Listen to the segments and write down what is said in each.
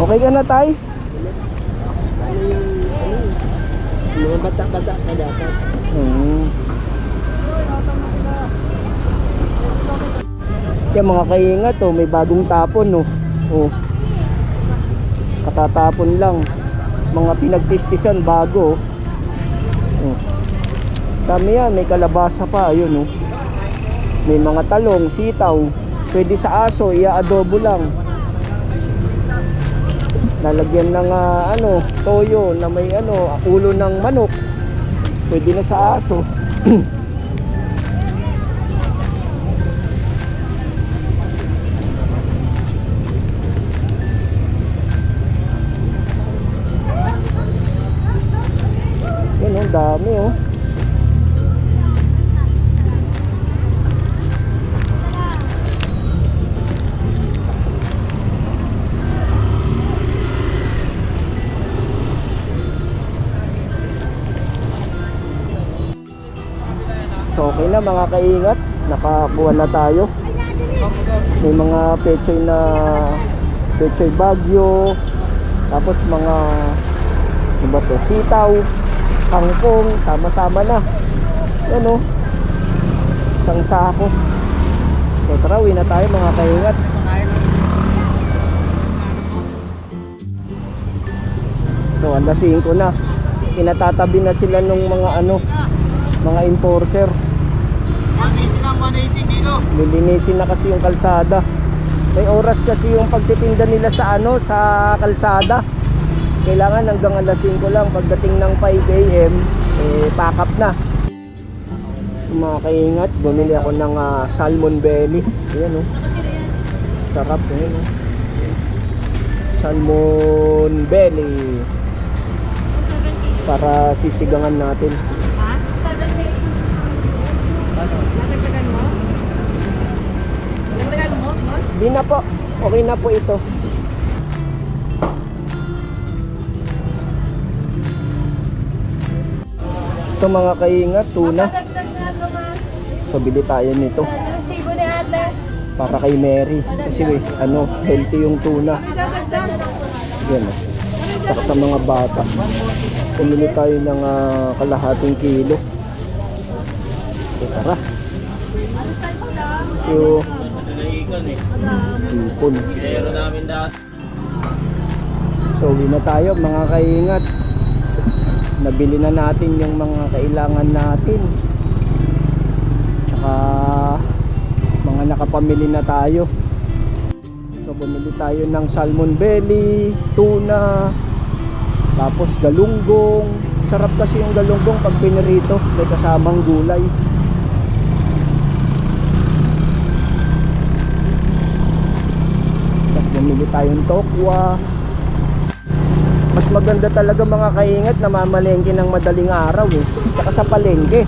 Okay ka na, tay? Mga bata-bata na dapat. Kaya mga kaingat, oh, may bagong tapon, no? Oh. Katatapon lang. Mga pinagtistisan bago, oh. Dami yan, may kalabasa pa, ayun, oh. May mga talong, sitaw. Pwede sa aso, ia-adobo lang. Lalagyan ng toyo na may ulo ng manok. Pwede na sa aso. Yan, oh, dami, oh. So okay na mga kaingat, nakakuha na tayo. May mga pechay bagyo, tapos mga sitaw, kangkong, sama-sama na. Yan, oh, isang sako. So tara, uwi na tayo mga kaingat. So alas 5 na, pinatatabi na sila nung mga importer. 180 lang, 180 kilo. Lilinisin na kasi yung kalsada. May oras kasi yung pagtitinda nila sa kalsada. Kailangan hanggang alas 5 lang. Pagdating ng 5 AM, pack up na. Mga kaingat, bumili ako ng salmon belly. Ayan, oh. Sarap, ayan, oh. Salmon belly. Para sisigangan natin. Di na po. Okay na po ito. Ito mga kaingat, tuna. So bili tayo nito. Para kay Mary. Kasi healthy yung tuna. Yan, oh. Saka sa mga bata. Pumili tayo ng kalahating kilo. So tara. So ipon. So uwi na tayo mga kaingat. Nabili na natin yung mga kailangan natin. Tsaka mga nakapamili na tayo. So bumili tayo ng salmon belly, tuna, tapos galunggong. Sarap kasi yung galunggong pag pinirito, may kasamang gulay. Bumili tayong tokwa. Mas maganda talaga mga kaingat na mamalengke ng madaling araw, saka sa palengke.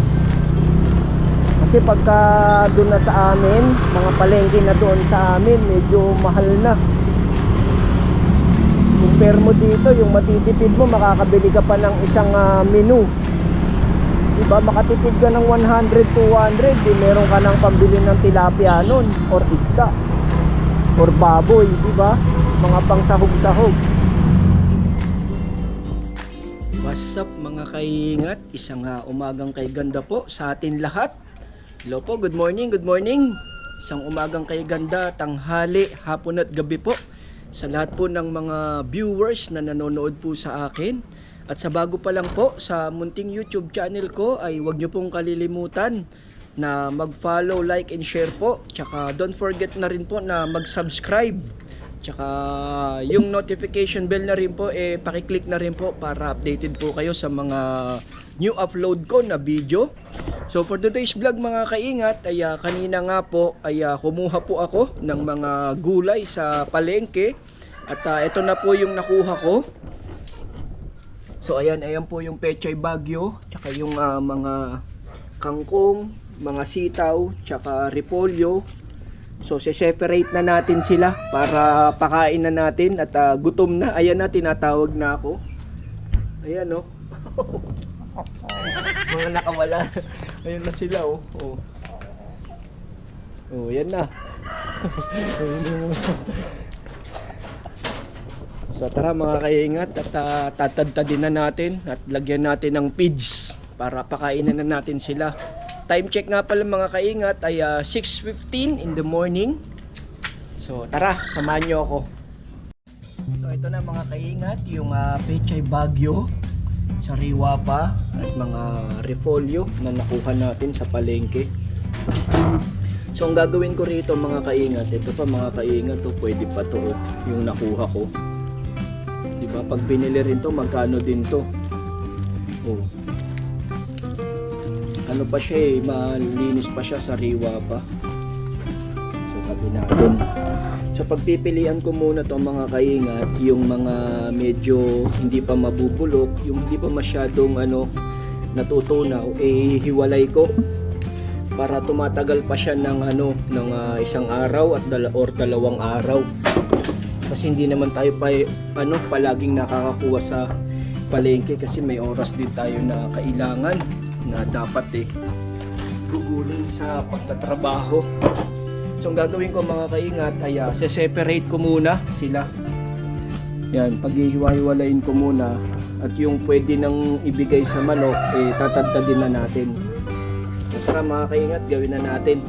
Kasi pagka doon na sa amin, mga palengke na doon sa amin, medyo mahal na. Compare mo dito, yung matitipid mo, makakabili ka pa ng isang menu. Diba, makatipid ka ng 100, 200, meron ka ng pambili ng tilapia nun, or isda, or baboy, diba? Mga pang sahog-sahog. What's up mga kaingat? Isang umagang kay ganda po sa atin lahat. Hello po, good morning, good morning. Isang umagang kay ganda, tanghali, hapon at gabi po sa lahat po ng mga viewers na nanonood po sa akin. At sa bago pa lang po sa munting YouTube channel ko ay huwag nyo pong kalilimutan na mag-follow, like, and share po. Tsaka don't forget na rin po na mag-subscribe. Tsaka yung notification bell na rin po, pakiclick na rin po para updated po kayo sa mga new upload ko na video. So for today's vlog mga kaingat, ay kanina nga po ay kumuha po ako ng mga gulay sa palengke. At ito na po yung nakuha ko. So ayan po yung pechay bagyo, tsaka yung mga kangkong, mga sitaw, tsaka repolyo. So separate na natin sila para pakain na natin at gutom na. Ayan na, tinatawag na ako. Ayan, oh. Mga nakawala. Ayun na sila, oh. Oh, oh, yan na. So tara mga kaingat at tatadtadin na natin at lagyan natin ng feeds para pakainin na natin sila. Time check nga pala mga kaingat ay 6:15 in the morning. So tara, samahan nyo ako. So ito na mga kaingat, yung pechay bagyo, sariwa pa at mga repolyo na nakuha natin sa palengke. So ang gagawin ko rito mga kaingat, ito pa mga kaingat, pwede pa to yung nakuha ko. Diba? Pag binili rin to, magkano din to? Oh. Ano pa siya malinis pa siya, sariwa pa. So tabi natin. So pagpipilian ko muna to mga kaingat, yung mga medyo hindi pa mabubulok, yung hindi pa masyadong natutunaw, hiwalay ko para tumatagal pa siya ng isang araw at dalawang araw. Kasi hindi naman tayo palaging nakakakuha sa palengke kasi may oras din tayo na kailangan na dapat gugulin sa pagtatrabaho. So ang gagawin ko mga kaingat ay separate ko muna sila. Yan, paghihiwa-hiwalayin ko muna at yung pwede nang ibigay sa manok tatadtadin na natin. So tara mga kaingat, gawin na natin.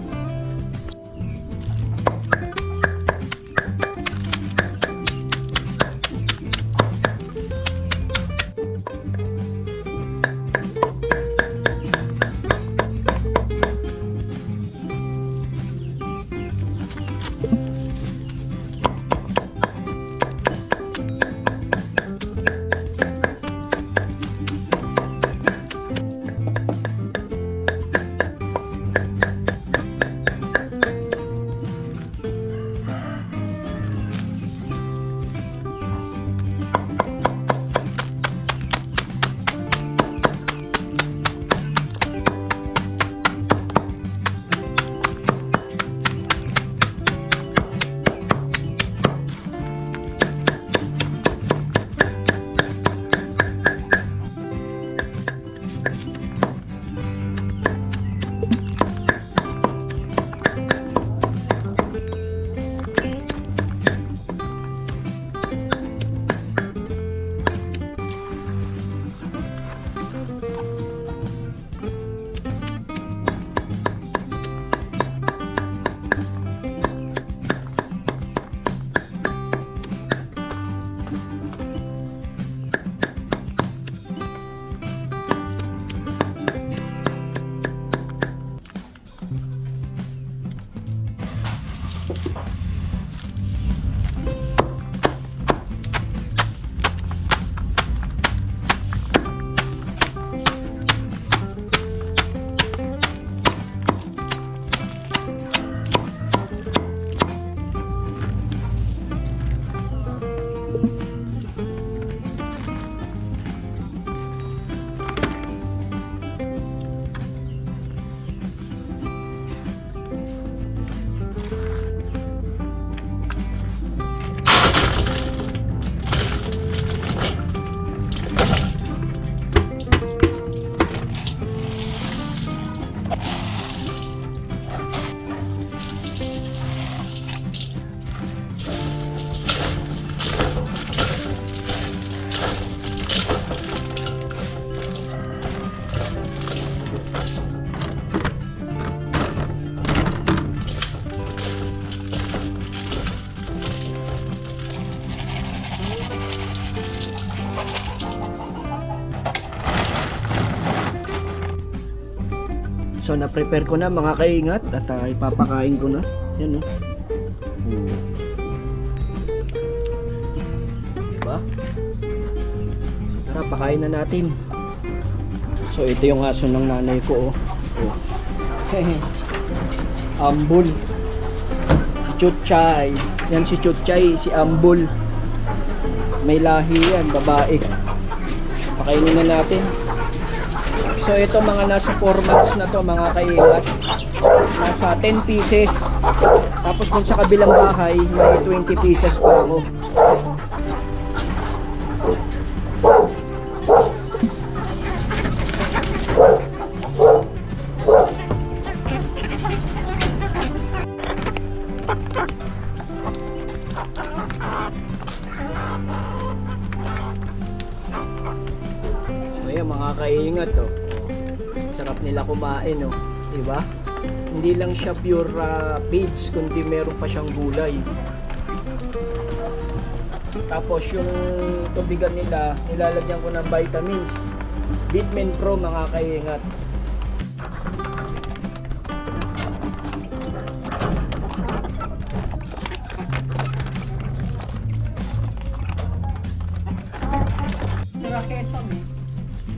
So na-prepare ko na mga kaingat at ipapakain ko na. Yan Diba? So, tara, pakain na natin. So ito yung aso ng nanay ko Ambul. Si Chuchay. Yan si Chuchay, si Ambul. May lahi yan, babae. Pakainin na natin. So ito mga nasa 4 months na to mga kaingat. Nasa 10 pieces. Tapos dun sa kabilang bahay, may 20 pieces pa ako. Ayan mga kaingat oh. Sarap nila kumain oh. Diba? Hindi lang siya pure feeds, kundi meron pa siyang gulay. Tapos yung tubigan nila, nilalagyan ko ng vitamins. Bitmin Pro mga kaingat.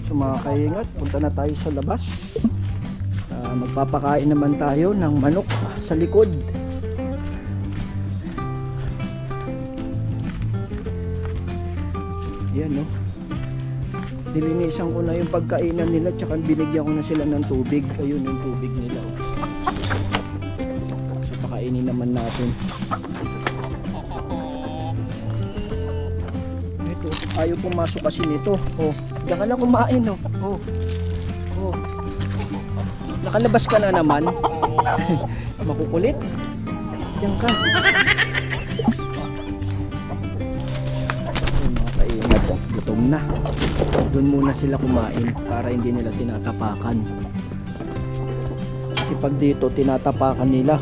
So mga kaingat, punta na tayo sa labas. Magpapakain naman tayo ng manok sa likod. Yan no. Nilinisan ko na yung pagkainan nila, tsaka binigyan ko na sila ng tubig. Ayun yung tubig nila oh. So pakainin naman natin. Ito, ayaw pumasok kasi nito. Oh, diyan ka na kumain oh. Oh. Oh. Nakalabas ka na naman. Makukulit. Diyan ka. Ay, mga kaingat. Gutom na. Doon muna sila kumain para hindi nila tinatapakan. Kasi pag dito tinatapakan nila.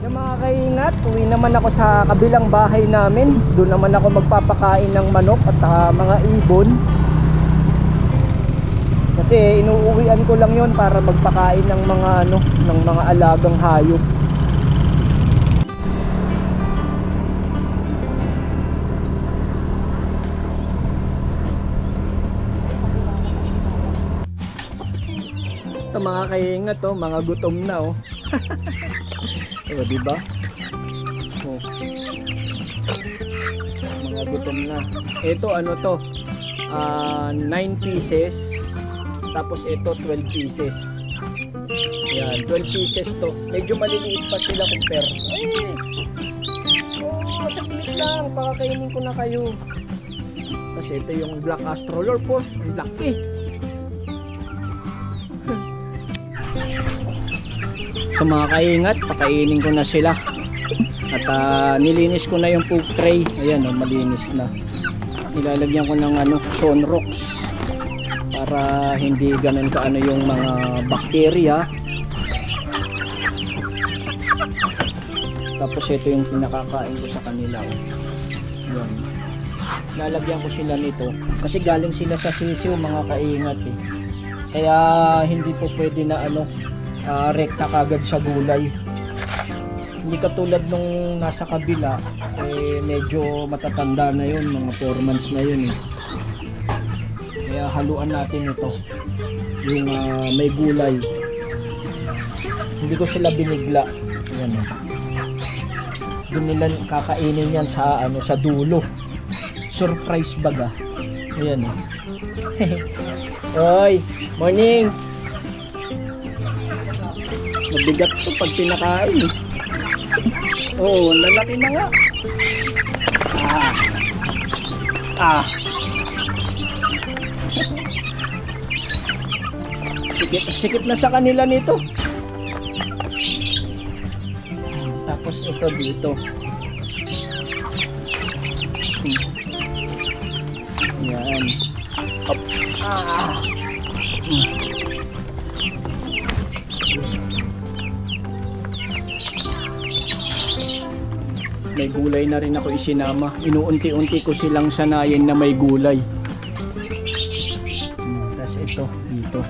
Yung mga kaingat, uwi naman ako sa kabilang bahay namin. Doon naman ako magpapakain ng manok at mga ibon. Kasi inuuwian ko lang yon para magpakain ng mga ng mga alagang hayop. Ito mga kaingat oh, mga gutom na oh. O, diba? Oh. Mga gutom na. Ito ano to? 9 pieces. Tapos ito 12 pieces. Yan, 12 pieces to. Medyo maliliit pa sila compare. Ay! Oh, saglit lang. Pakakainin ko na kayo. Kasi ito yung black astrolorp po. Ang laki. So mga kaingat, pakainin ko na sila. At nilinis ko na yung poop tray. Ayan oh, malinis na. Nilalagyan ko ng Sunrox para hindi ganun kaano yung mga bakterya. Tapos ito yung pinakakain ko sa kanila oh. Ayan. Lalagyan ko sila nito kasi galing sila sa sisiw mga kaingat eh. Kaya hindi po pwede na rekta kagad sa gulay. Hindi katulad nung nasa kabila medyo matatanda na yun, mga 4 months na yun eh. Kaya haluan natin ito yung may gulay. Hindi ko sila binigla. Ayan oh. Doon nila kakainin yan sa sa dulo. Surprise baga. Ayan oh. Oy, morning. Mabigat to pag pinakain eh. Oo, lalaki na nga. Sikip na sa kanila nito. Tapos ito dito. Yan. Up. Ah. May gulay na rin ako isinama. Inuunti-unti ko silang sanayin na may gulay. Tapos ito, dito.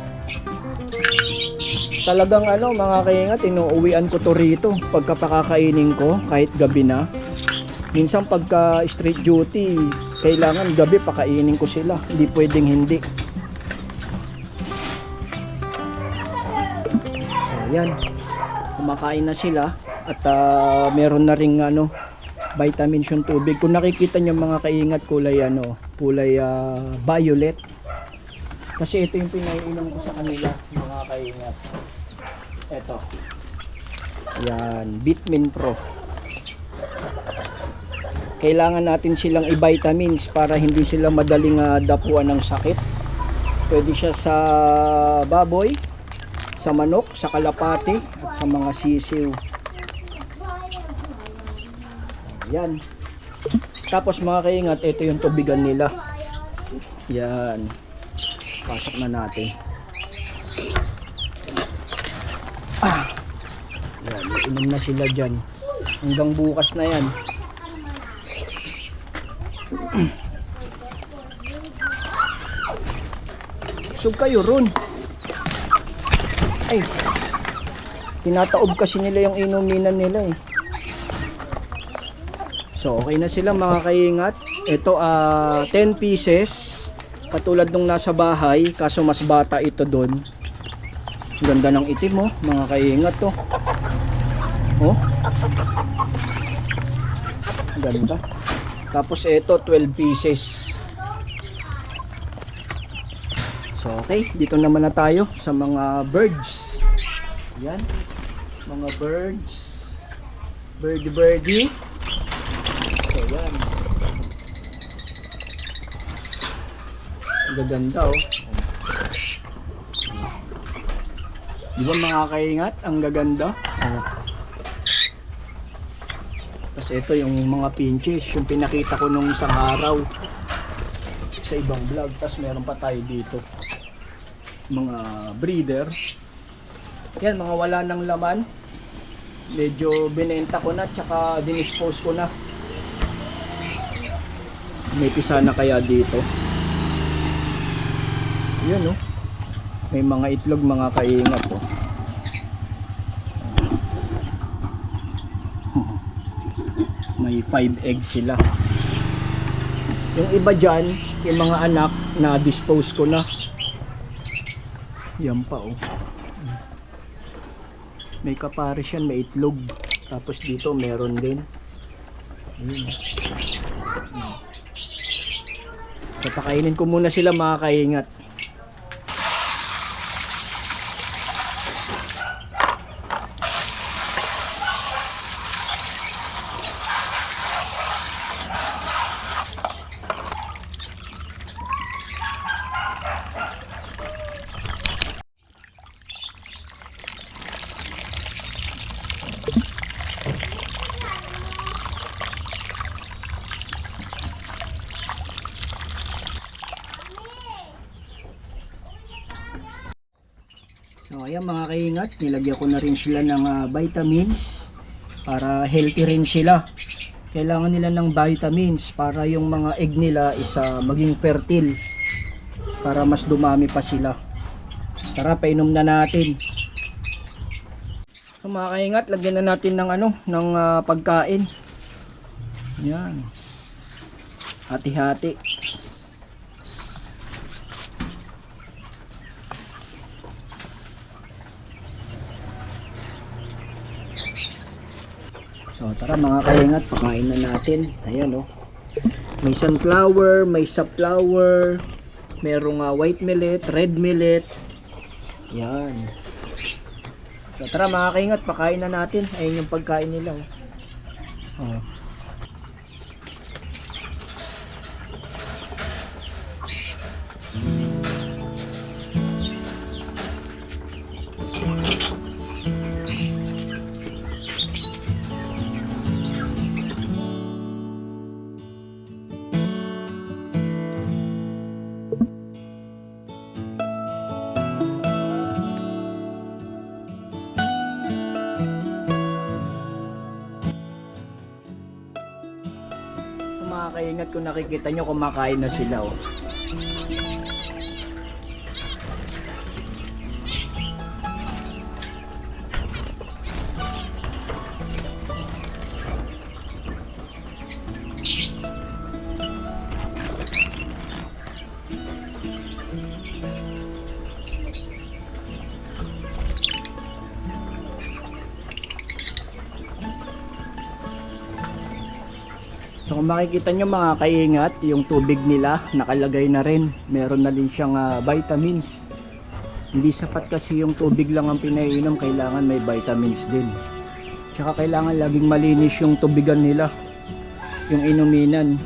Talagang mga kaingat, inuuwian ko to rito. Pagka pakakainin ko, kahit gabi na. Minsan pagka street duty, kailangan gabi pakainin ko sila. Hindi pwedeng hindi. So, yan. Kumakain na sila. At meron na ring vitamins yung tubig. Kung nakikita nyo mga kaingat, kulay violet. Kasi ito yung pinaiinom ko sa kanila, mga kaingat. Ito. Yan, Vitamin Pro. Kailangan natin silang i-vitamins para hindi sila madaling dapuan ng sakit. Pwede siya sa baboy, sa manok, sa kalapati, at sa mga sisiw. Yan. Tapos mga kaingat, ito yung tubigan nila. Yan. Pasok na natin. Yan, inom na sila dyan. Hanggang bukas na yan. Sug kayo ron. Ay. Tinataob kasi nila yung inuminan nila eh. So okay na sila mga kaingat. Ito 10 pieces. Katulad nung nasa bahay, kaso mas bata ito doon. Ganda ng itim mga kaingat to. Oh. Ganda. Tapos ito 12 pieces. So okay, dito naman na tayo sa mga birds. Yan. Mga birds. Birdie. So yan. Ang gaganda Di ba mga kaingat? Ang gaganda. Tapos ito yung mga pinches, yung pinakita ko nung isang araw sa ibang vlog. Tapos meron pa tayo dito mga breeder. Yan, mga wala ng laman. Medyo binenta ko na, tsaka dinispose ko na. May pisa na kaya dito. Yan may mga itlog mga kaingat May 5 eggs sila. Yung iba dyan, yung mga anak na dispose ko na. Yan pa May kapares yan, may itlog. Tapos dito meron din. Ayun. So pakainin ko muna sila mga kaingat. So ayan mga kaingat, nilagyan ko na rin sila ng vitamins para healthy rin sila. Kailangan nila ng vitamins para yung mga egg nila is maging fertile, para mas dumami pa sila. Tara, painom na natin. So mga kaingat, lagyan na natin ng pagkain. Yan. Hati-hati. So tara mga kaingat, pakain na natin. Ayan May sunflower, may safflower, merong white millet, red millet. Yan. So tara mga kaingat, pakain na natin. Ayun yung pagkain nila mga kaingat, kung nakikita nyo, kumakain na sila oh. So kung makikita nyo mga kaingat, yung tubig nila nakalagay na rin. Meron na din siyang vitamins. Hindi sapat kasi yung tubig lang ang pinainom, kailangan may vitamins din. Tsaka kailangan laging malinis yung tubigan nila, yung inuminan.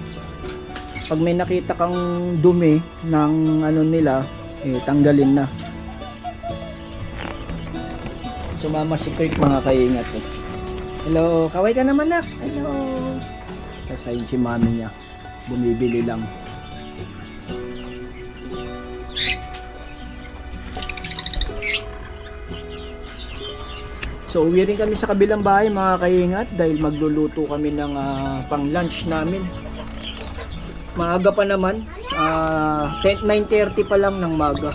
Pag may nakita kang dumi ng ano nila, tanggalin na. Sumama si Kirk mga kaingat. Hello, kaway ka naman nak. Hello. Kasi si mami niya bumibili lang. So uwi rin kami sa kabilang bahay mga kaingat dahil magluluto kami ng pang lunch namin. Maaga pa naman, 9:30 pa lang ng maga.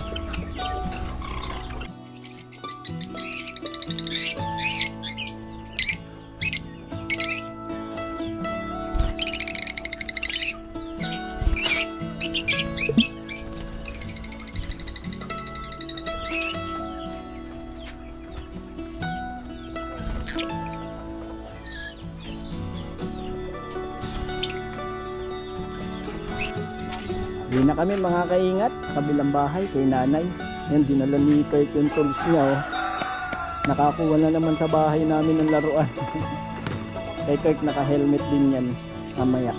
Hindi na kami mga kaingat sa kabilang bahay kay nanay. Yan, dinala ni Kurt yung tools niya oh. Nakakuha na naman sa bahay namin ng laruan. Kay Kurt naka helmet din yan mamaya.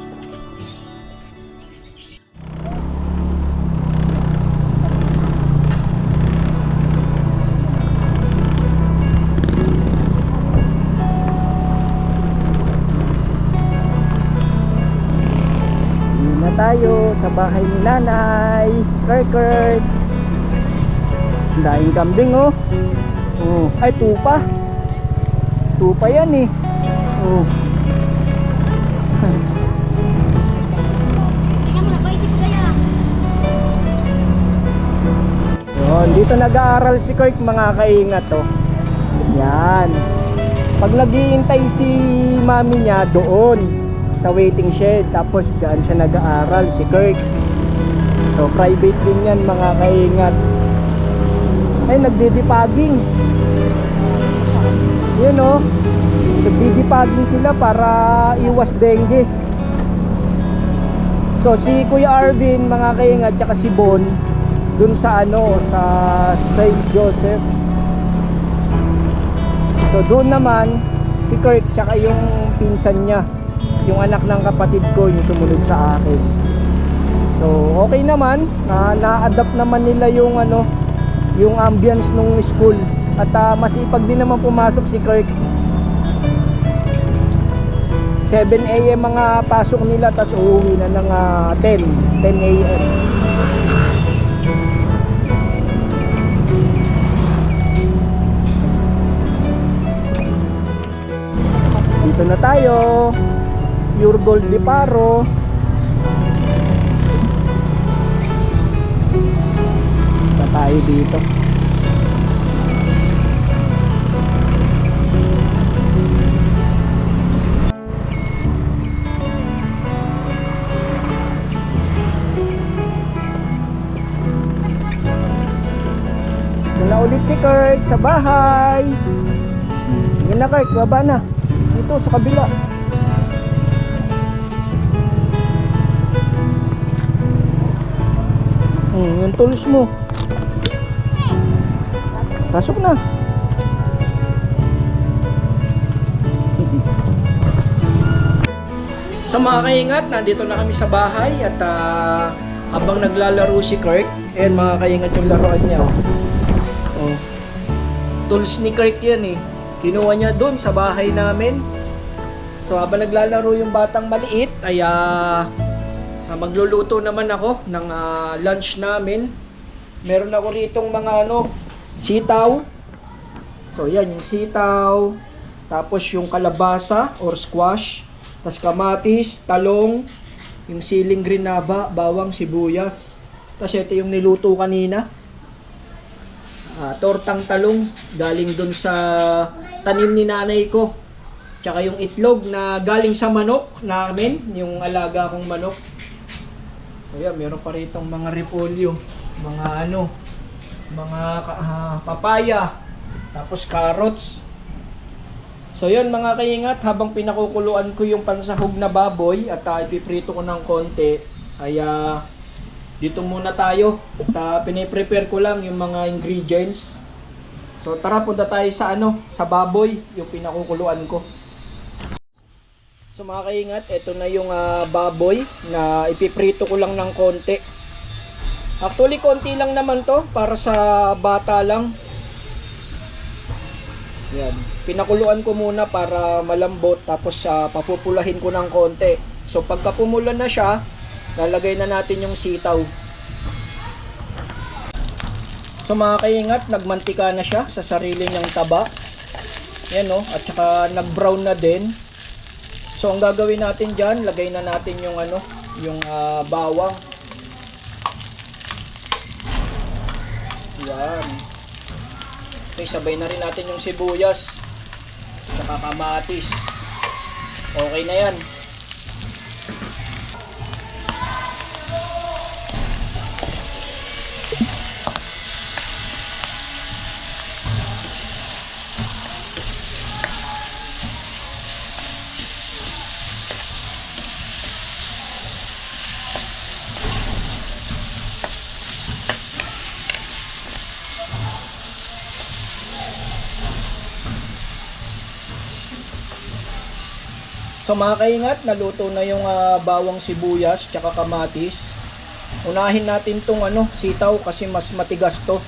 Tayo sa bahay ni nanay Kurt. Daing kambing oh. Ay tupa yan eh. Dito nag-aaral si Kurt mga kaingat oh. Yan. Pag nag-iintay si mami niya doon sa waiting shed, tapos dyan siya nag-aaral si Kirk. So private din yan mga kaingat. Ay nagdidipaging. Yun o, nagdidipaging sila para iwas dengue. So si Kuya Arvin mga kaingat tsaka si Bon dun sa sa St. Joseph. So doon naman si Kirk tsaka yung pinsan niya, yung anak ng kapatid ko, yung sumunod sa akin. So okay naman, na-adapt naman nila yung yung ambience nung school. At masipag din naman pumasok si Kirk. 7 AM mga pasok nila, tas uuwi na ng 10 AM. Dito na tayo. Pure Gold Liparo. Sa tayo dito. Ito na ulit si Kurt sa bahay. Yan na Kurt, baba na. Dito sa kabila. Yung tools mo. Pasok na. So mga kaingat, nandito na kami sa bahay at habang naglalaro si Kirk, ayan mga kaingat yung laruan niya. Oh. Tools ni Kirk yan eh. Kinuha niya doon sa bahay namin. So habang naglalaro yung batang maliit, ay magluluto naman ako ng lunch namin. Meron ako ritong mga sitaw. So yan yung sitaw. Tapos yung kalabasa or squash. Tapos kamatis, talong. yung siling green na bawang, sibuyas. Tapos ito yung niluto kanina. Tortang talong galing dun sa tanim ni nanay ko. Tsaka yung itlog na galing sa manok namin, yung alaga kong manok. So yan, meron pa ritong mga repolyo, mga papaya, tapos carrots. So yun mga kaingat, habang pinakukuluan ko yung pansahog na baboy at ipiprito ko ng konti, ay dito muna tayo. At piniprepare ko lang yung mga ingredients. So tara, punta tayo sa sa baboy, yung pinakukuluan ko. So mga kaingat, ito na yung baboy na ipiprito ko lang ng konti. Actually, konti lang naman to para sa bata lang. Yan. Pinakuluan ko muna para malambot, tapos papupulahin ko ng konti. So pagka pumula na siya, lalagay na natin yung sitaw. So mga kaingat, nagmantika na siya sa sarili niyang taba. Yan at saka nag-brown na din. So ang gagawin natin diyan, lagay na natin yung yung bawang. Yan. Okay, sabay na rin natin yung sibuyas. Saka kamatis. Okay na yan. So mga kaingat, naluto na yung bawang, sibuyas, tsaka kamatis. Unahin natin tong sitaw kasi mas matigas to.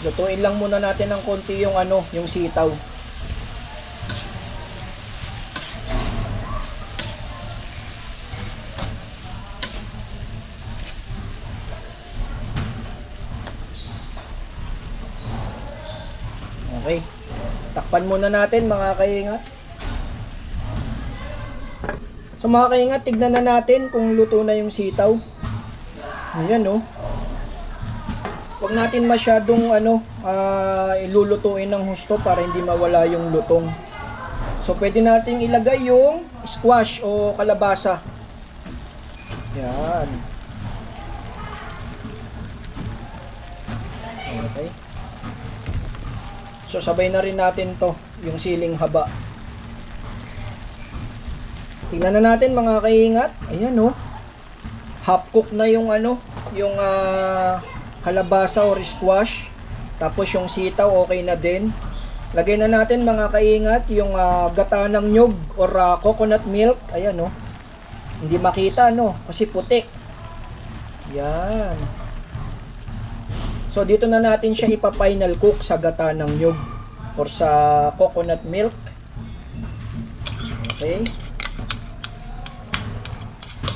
Lutuin lang muna natin ng konti yung yung sitaw. Okay. Takpan muna natin mga kaingat. So mga kaingat, tignan na natin kung luto na yung sitaw. Ayan Huwag natin masyadong ilulutuin ng husto para hindi mawala yung lutong. So pwede nating ilagay yung squash o kalabasa. Yan. Okay. So sabay na rin natin to, yung siling haba. Tingnan na natin mga kaingat. Ayan half cook na yung yung kalabasa or squash. Tapos yung sitaw okay na din. Lagay na natin mga kaingat yung gata ng nyug or coconut milk. Ayan Hindi makita kasi puti. Yan. So dito na natin siya ipa-final cook sa gata ng nyug or sa coconut milk. Okay.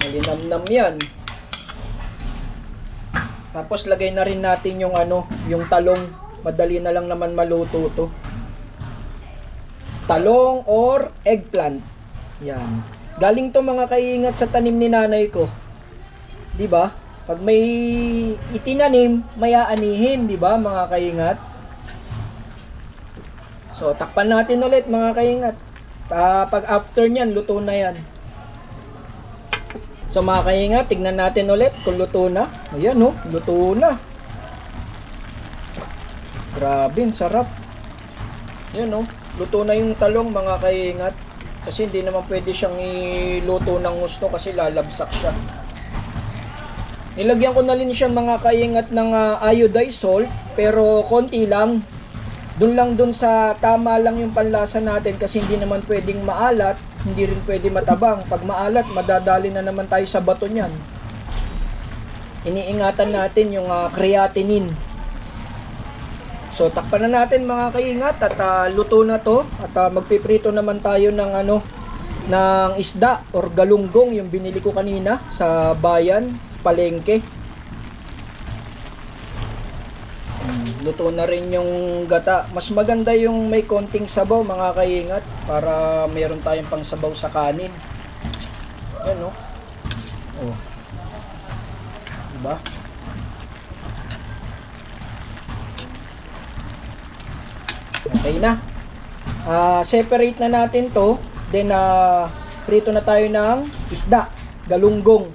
Malinamnam yan. Tapos lagay na rin natin yung yung talong. Madali na lang naman maluto to. Talong or eggplant. Yan. Galing to mga kaingat sa tanim ni nanay ko. 'Di ba? Pag may itinanim, may aanihin, 'di ba mga kaingat? So takpan natin ulit mga kaingat. Pag after niyan, luto na 'yan. So mga kaingat, tignan natin ulit kung luto na. Ayan luto na. Grabe, sarap. Ayan luto na yung talong mga kaingat. Kasi hindi naman pwede siyang iluto ng gusto kasi lalabsak siya. Nilagyan ko na rin siya mga kaingat ng iodized salt, pero konti lang. Doon sa tama lang yung panlasa natin kasi hindi naman pwedeng maalat, hindi rin pwede matabang. Pag maalat, madadali na naman tayo sa bato niyan. Iniingatan natin yung creatinine. So takpan na natin mga kaingat at luto na to at magpiprito naman tayo ng ng isda or galunggong, yung binili ko kanina sa bayan, palengke. Luto na rin yung gata. Mas maganda yung may konting sabaw mga kaingat para mayroon tayong pang sabaw sa kanin. Yan no. Oh. Diba? Okay na. Separate na natin to. Then prito na tayo ng isda, galunggong.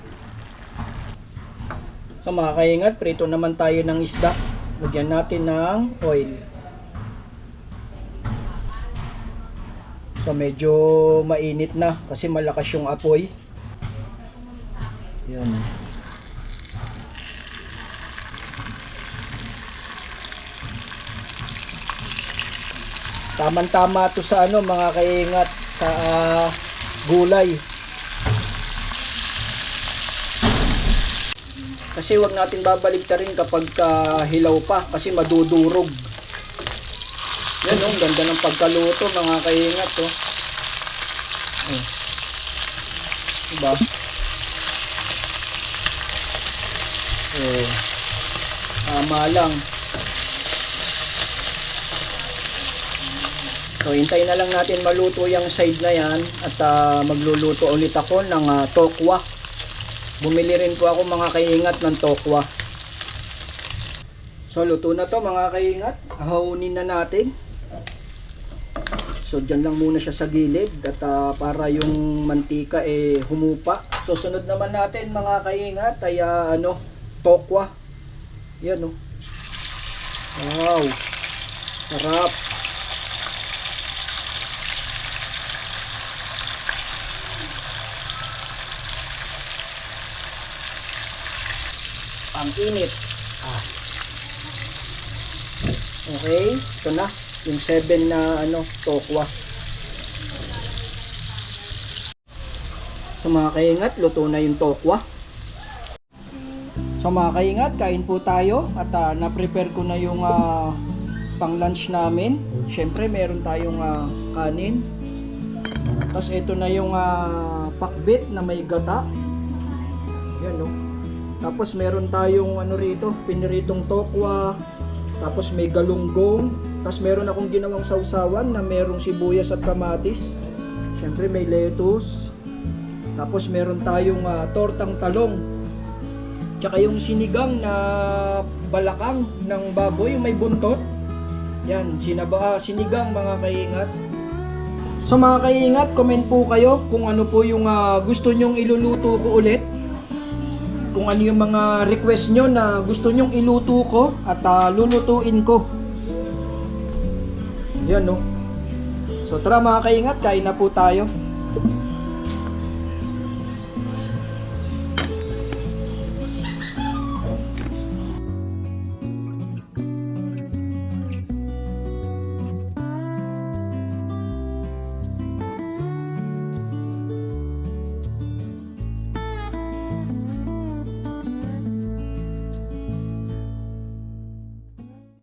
So mga kaingat, prito naman tayo ng isda. Lagyan natin ng oil. So medyo mainit na kasi malakas yung apoy. Yan. Tama-tama to sa ano mga kaingat, sa gulay. Kasi wag natin babaligtarin kapag hilaw pa kasi madudurog. Yan oh, ganda ng pagkaluto mga kaingat oh. Diba? Oh. Tama lang. So hintayin na lang natin maluto yung side na yan at magluluto ulit ako ng tokwa. Bumili rin po ako mga kaingat ng tokwa. So luto na to mga kaingat. Ahawunin na natin. So dyan lang muna siya sa gilid at para yung mantika humupa. So sunod naman natin mga kaingat ay tokwa. Yan oh. Wow. Sarap. Ang init. Okay, ito na yung 7 na tokwa. So mga kaingat, luto na yung tokwa. So mga kaingat, kain po tayo at na-prepare ko na yung pang lunch namin. Syempre meron tayong kanin. Tapos ito na yung pakbit na may gata. Yan no. Tapos meron tayong rito, piniritong tokwa. Tapos may galunggong. Tapos meron akong ginawang sausawan na merong sibuyas at kamatis. Siyempre may lettuce. Tapos meron tayong tortang talong. Tsaka yung sinigang na balakang ng baboy, yung may buntot. Yan, sinigang mga kaingat. So mga kaingat, comment po kayo kung ano po yung gusto nyong iluluto ko ulit. Kung ano yung mga request nyo na gusto nyong iluto ko at lulutuin ko. Yan no. So tara mga kaingat, kain na po tayo.